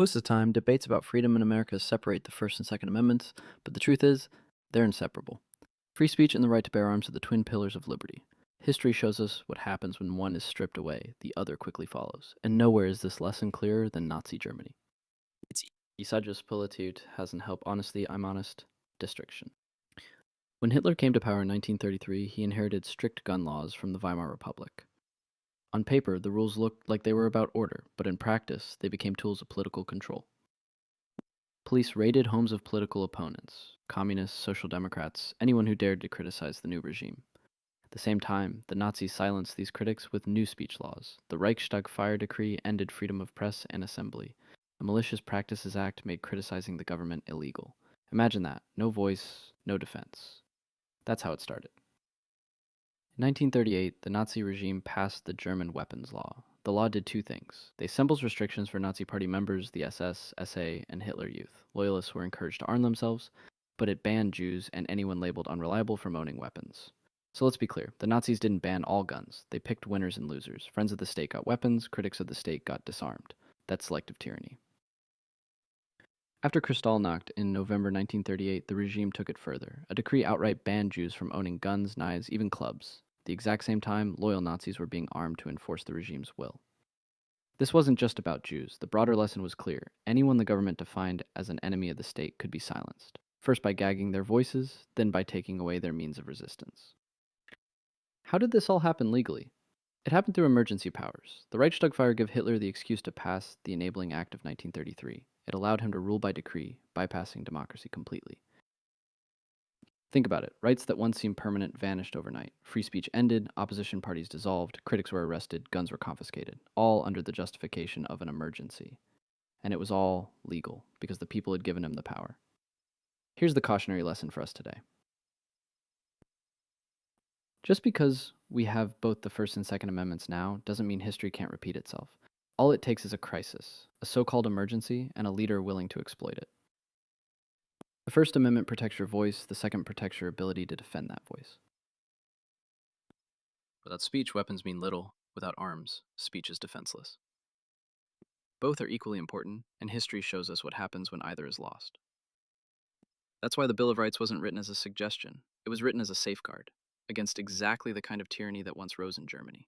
Most of the time, debates about freedom in America separate the First and Second Amendments, but the truth is, they're inseparable. Free speech and the right to bear arms are the twin pillars of liberty. History shows us what happens when one is stripped away, the other quickly follows. And nowhere is this lesson clearer than Nazi Germany. It's Isagius Politiut has an help honesty, I'm honest, distriction. When Hitler came to power in 1933, he inherited strict gun laws from the Weimar Republic. On paper, the rules looked like they were about order, but in practice, they became tools of political control. Police raided homes of political opponents, communists, social democrats, anyone who dared to criticize the new regime. At the same time, the Nazis silenced these critics with new speech laws. The Reichstag Fire Decree ended freedom of press and assembly. The Malicious Practices Act made criticizing the government illegal. Imagine that. No voice, no defense. That's how it started. In 1938, the Nazi regime passed the German weapons law. The law did two things. They imposed restrictions for Nazi Party members, the SS, SA, and Hitler Youth. Loyalists were encouraged to arm themselves, but it banned Jews and anyone labeled unreliable from owning weapons. So let's be clear, the Nazis didn't ban all guns. They picked winners and losers. Friends of the state got weapons, critics of the state got disarmed. That's selective tyranny. After Kristallnacht in November 1938, the regime took it further. A decree outright banned Jews from owning guns, knives, even clubs. At the exact same time, loyal Nazis were being armed to enforce the regime's will. This wasn't just about Jews. The broader lesson was clear. Anyone the government defined as an enemy of the state could be silenced, first by gagging their voices, then by taking away their means of resistance. How did this all happen legally? It happened through emergency powers. The Reichstag fire gave Hitler the excuse to pass the Enabling Act of 1933. It allowed him to rule by decree, bypassing democracy completely. Think about it. Rights that once seemed permanent vanished overnight. Free speech ended, opposition parties dissolved, critics were arrested, guns were confiscated, all under the justification of an emergency. And it was all legal, because the people had given him the power. Here's the cautionary lesson for us today. Just because we have both the First and Second Amendments now doesn't mean history can't repeat itself. All it takes is a crisis, a so-called emergency, and a leader willing to exploit it. The First Amendment protects your voice, the Second protects your ability to defend that voice. Without speech, weapons mean little. Without arms, speech is defenseless. Both are equally important, and history shows us what happens when either is lost. That's why the Bill of Rights wasn't written as a suggestion. It was written as a safeguard against exactly the kind of tyranny that once rose in Germany.